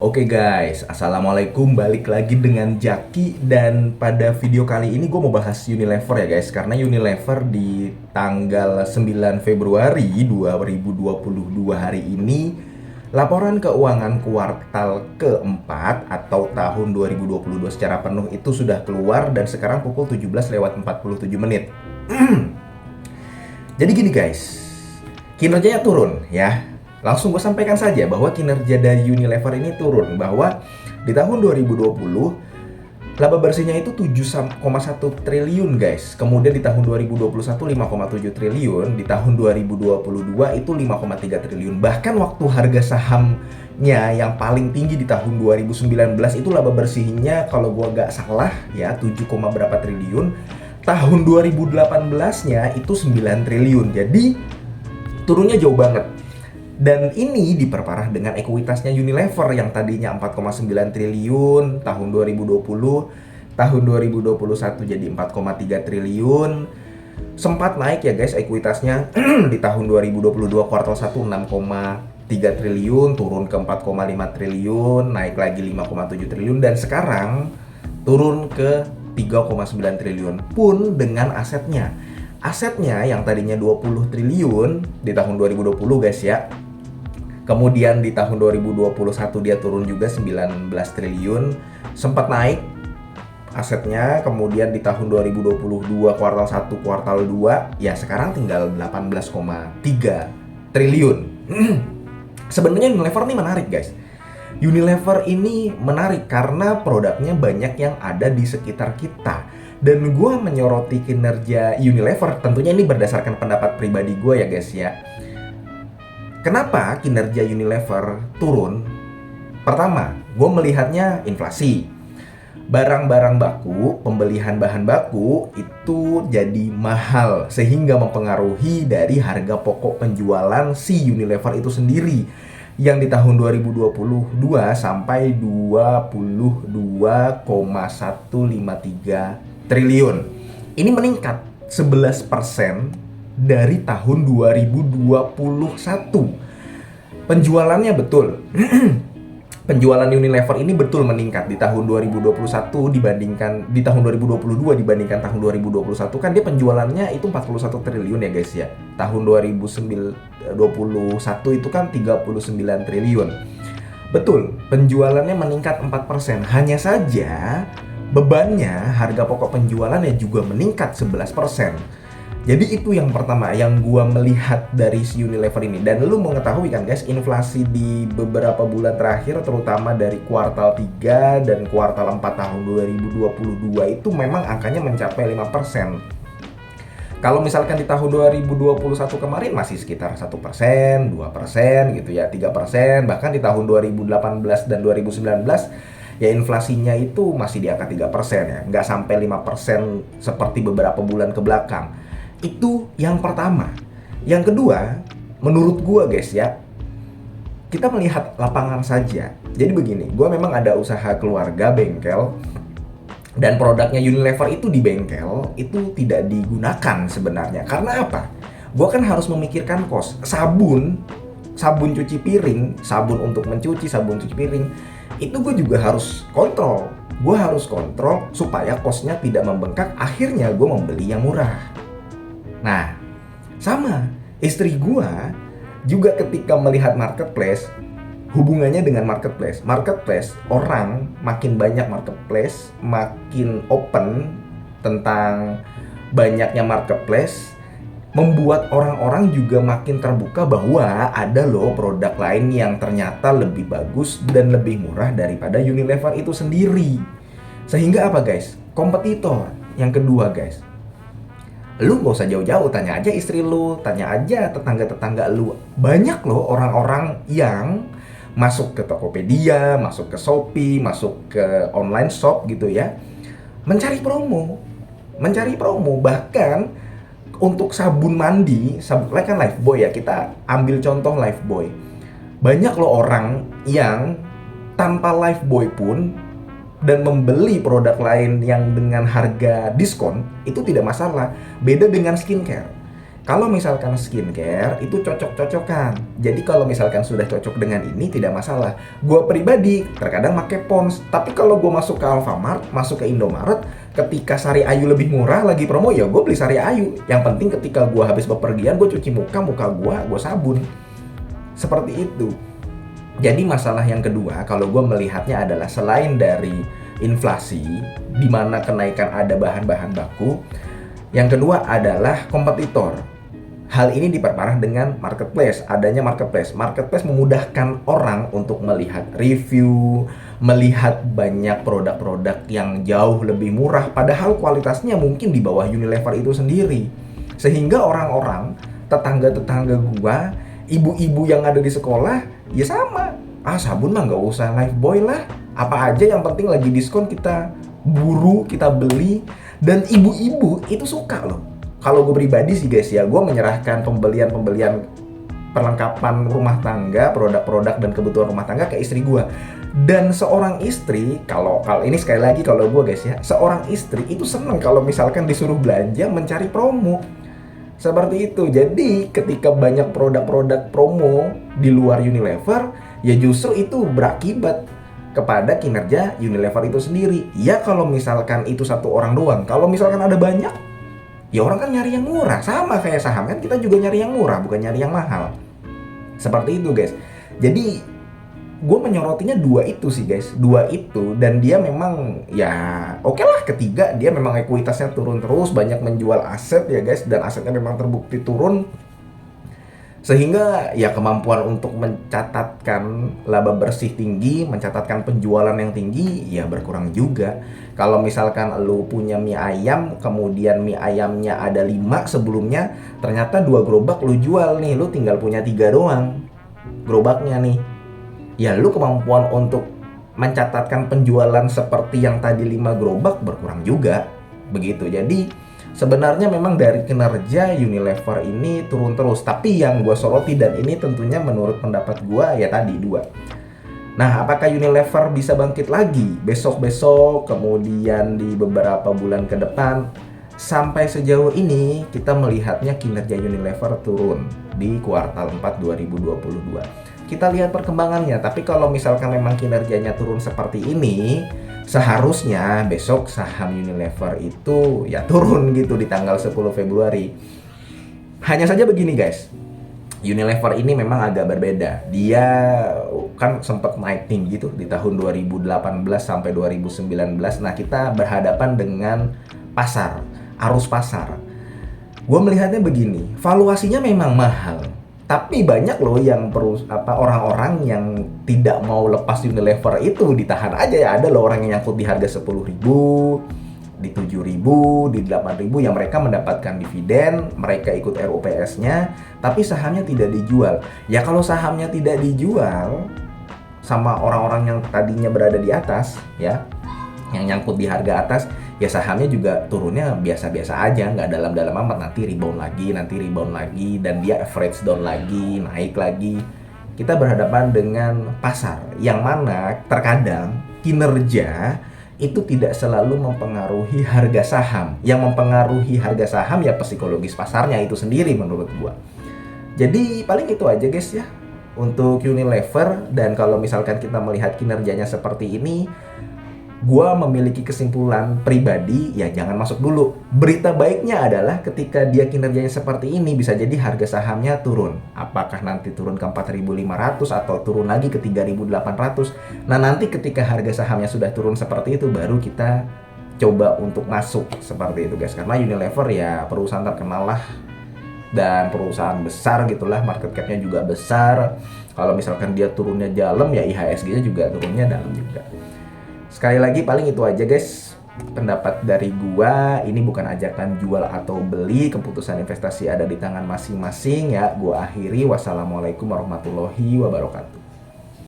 Oke guys, Assalamualaikum, balik lagi dengan Jaki. Dan pada video kali ini gue mau bahas Unilever ya guys. Karena Unilever di tanggal 9 Februari 2022 hari ini, laporan keuangan kuartal keempat atau tahun 2022 secara penuh itu sudah keluar. Dan sekarang pukul 17:47 menit. Jadi gini guys, kinerjanya turun ya. Langsung gue sampaikan saja bahwa kinerja dari Unilever ini turun. Bahwa di tahun 2020 laba bersihnya itu 7,1 triliun guys. Kemudian di tahun 2021 5,7 triliun. Di tahun 2022 itu 5,3 triliun. Bahkan waktu harga sahamnya yang paling tinggi di tahun 2019 itu laba bersihnya kalau gue gak salah ya 7, berapa triliun. Tahun 2018-nya itu 9 triliun. Jadi turunnya jauh banget. Dan ini diperparah dengan ekuitasnya Unilever yang tadinya 4,9 triliun tahun 2020, tahun 2021 jadi 4,3 triliun. Sempat naik ya guys ekuitasnya di tahun 2022 kuartal 1 6,3 triliun, turun ke 4,5 triliun, naik lagi 5,7 triliun, dan sekarang turun ke 3,9 triliun pun dengan asetnya. Asetnya yang tadinya 20 triliun di tahun 2020 guys ya. Kemudian di tahun 2021 dia turun juga 19 triliun. Sempat naik asetnya. Kemudian di tahun 2022 kuartal 1, kuartal 2 ya sekarang tinggal 18,3 triliun. Sebenarnya Unilever ini menarik guys. Unilever ini menarik karena produknya banyak yang ada di sekitar kita. Dan gue menyoroti kinerja Unilever, tentunya ini berdasarkan pendapat pribadi gue ya guys ya. Kenapa kinerja Unilever turun? Pertama, gue melihatnya inflasi. Barang-barang baku, pembelian bahan baku itu jadi mahal sehingga mempengaruhi dari harga pokok penjualan si Unilever itu sendiri yang di tahun 2022 sampai 22,153 triliun. Ini meningkat 11% dari tahun 2021. Penjualannya betul. Penjualan Unilever ini betul meningkat di tahun 2021 dibandingkan di tahun 2022 dibandingkan tahun 2021 kan dia penjualannya itu 41 triliun ya guys ya. Tahun 2021 itu kan 39 triliun. Betul, penjualannya meningkat 4%. Hanya saja bebannya harga pokok penjualannya juga meningkat 11%. Jadi itu yang pertama yang gua melihat dari si Unilever ini. Dan lu mengetahui kan guys, inflasi di beberapa bulan terakhir terutama dari kuartal 3 dan kuartal 4 tahun 2022 itu memang angkanya mencapai 5%. Kalau misalkan di tahun 2021 kemarin masih sekitar 1%, 2% gitu ya, 3%. Bahkan di tahun 2018 dan 2019 ya inflasinya itu masih di angka 3% ya, nggak sampai 5% seperti beberapa bulan ke belakang. Itu yang pertama. Yang kedua, menurut gua guys ya, kita melihat lapangan saja. Jadi begini, gua memang ada usaha keluarga bengkel, dan produknya Unilever itu di bengkel itu tidak digunakan sebenarnya. Karena apa? Gua kan harus memikirkan kos. Sabun cuci piring, sabun untuk mencuci, sabun cuci piring, itu gue juga harus kontrol. Gue harus kontrol supaya kosnya tidak membengkak. Akhirnya gue membeli yang murah. Nah, sama istri gua juga ketika melihat marketplace, hubungannya dengan marketplace. Marketplace, orang makin banyak marketplace, makin open tentang banyaknya marketplace, membuat orang-orang juga makin terbuka bahwa ada loh produk lain yang ternyata lebih bagus dan lebih murah daripada Unilever itu sendiri. Sehingga apa guys? Kompetitor yang kedua guys. Lu gak usah jauh-jauh, tanya aja istri lu, tanya aja tetangga-tetangga lu. Banyak loh orang-orang yang masuk ke Tokopedia, masuk ke Shopee, masuk ke online shop gitu ya, mencari promo. Bahkan untuk sabun mandi, kan Lifebuoy ya, kita ambil contoh Lifebuoy. Banyak loh orang yang tanpa Lifebuoy pun dan membeli produk lain yang dengan harga diskon itu tidak masalah. Beda dengan skincare. Kalau misalkan skincare itu cocok-cocokan. Jadi kalau misalkan sudah cocok dengan ini tidak masalah. Gua pribadi terkadang pakai Pond's, tapi kalau gua masuk ke Alfamart, masuk ke Indomaret, ketika Sari Ayu lebih murah lagi promo ya gue beli Sari Ayu. Yang penting ketika gua habis bepergian gue cuci muka gua sabun. Seperti itu. Jadi masalah yang kedua kalau gue melihatnya adalah selain dari inflasi, di mana kenaikan ada bahan-bahan baku, yang kedua adalah kompetitor. Hal ini diperparah dengan marketplace, adanya marketplace. Marketplace memudahkan orang untuk melihat review, melihat banyak produk-produk yang jauh lebih murah, padahal kualitasnya mungkin di bawah Unilever itu sendiri. Sehingga orang-orang, tetangga-tetangga gua, ibu-ibu yang ada di sekolah, ya sama. Sabun mah nggak usah Lifebuoy lah. Apa aja yang penting lagi diskon kita buru, kita beli. Dan ibu-ibu itu suka loh. Kalau gue pribadi sih guys ya, gue menyerahkan pembelian perlengkapan rumah tangga, produk-produk dan kebutuhan rumah tangga ke istri gue. Dan seorang istri, kalau ini sekali lagi kalau gue guys ya, seorang istri itu seneng kalau misalkan disuruh belanja mencari promo. Seperti itu. Jadi ketika banyak produk-produk promo di luar Unilever, ya justru itu berakibat kepada kinerja Unilever itu sendiri. Ya kalau misalkan itu satu orang doang, kalau misalkan ada banyak, ya orang kan nyari yang murah. Sama kayak saham kan, kita juga nyari yang murah, bukan nyari yang mahal. Seperti itu guys. Jadi gue menyorotinya dua itu sih guys, dua itu. Dan dia memang ya oke lah, ketiga dia memang ekuitasnya turun terus, banyak menjual aset ya guys, dan asetnya memang terbukti turun. Sehingga ya kemampuan untuk mencatatkan laba bersih tinggi, mencatatkan penjualan yang tinggi ya berkurang juga. Kalau misalkan lu punya mie ayam, kemudian mie ayamnya ada 5 sebelumnya, ternyata 2 gerobak lu jual nih, lu tinggal punya 3 doang gerobaknya nih. Ya lu kemampuan untuk mencatatkan penjualan seperti yang tadi 5 gerobak berkurang juga. Begitu. Jadi sebenarnya memang dari kinerja Unilever ini turun terus. Tapi yang gue soroti, dan ini tentunya menurut pendapat gue ya tadi 2. Nah, apakah Unilever bisa bangkit lagi besok-besok, kemudian di beberapa bulan ke depan? Sampai sejauh ini kita melihatnya kinerja Unilever turun di kuartal 4 2022. Kita lihat perkembangannya, tapi kalau misalkan memang kinerjanya turun seperti ini, seharusnya besok saham Unilever itu ya turun gitu di tanggal 10 Februari. Hanya saja begini guys, Unilever ini memang agak berbeda. Dia kan sempat naik tinggi tuh di tahun 2018 sampai 2019. Nah, kita berhadapan dengan pasar, arus pasar. Gue melihatnya begini, valuasinya memang mahal. Tapi banyak loh yang orang-orang yang tidak mau lepas Unilever itu, ditahan aja ya. Ada loh orang yang nyangkut di harga 10.000, di 7.000, di 8.000 yang mereka mendapatkan dividen, mereka ikut RUPS-nya, tapi sahamnya tidak dijual. Ya kalau sahamnya tidak dijual sama orang-orang yang tadinya berada di atas ya, yang nyangkut di harga atas, ya sahamnya juga turunnya biasa-biasa aja, nggak dalam-dalam amat. Nanti rebound lagi, dan dia average down lagi, naik lagi. Kita berhadapan dengan pasar yang mana terkadang kinerja itu tidak selalu mempengaruhi harga saham. Yang mempengaruhi harga saham ya psikologis pasarnya itu sendiri menurut gua. Jadi paling itu aja guys ya untuk Unilever. Dan kalau misalkan kita melihat kinerjanya seperti ini, gua memiliki kesimpulan pribadi, ya jangan masuk dulu. Berita baiknya adalah ketika dia kinerjanya seperti ini, bisa jadi harga sahamnya turun. Apakah nanti turun ke 4.500 atau turun lagi ke 3.800. Nah nanti ketika harga sahamnya sudah turun seperti itu, baru kita coba untuk masuk seperti itu guys. Karena Unilever ya perusahaan terkenal lah, dan perusahaan besar gitulah, market cap-nya juga besar. Kalau misalkan dia turunnya dalam, ya IHSG-nya juga turunnya dalam juga. Sekali lagi paling itu aja guys pendapat dari gua. Ini bukan ajakan jual atau beli, keputusan investasi ada di tangan masing-masing ya. Gua akhiri, wassalamualaikum warahmatullahi wabarakatuh.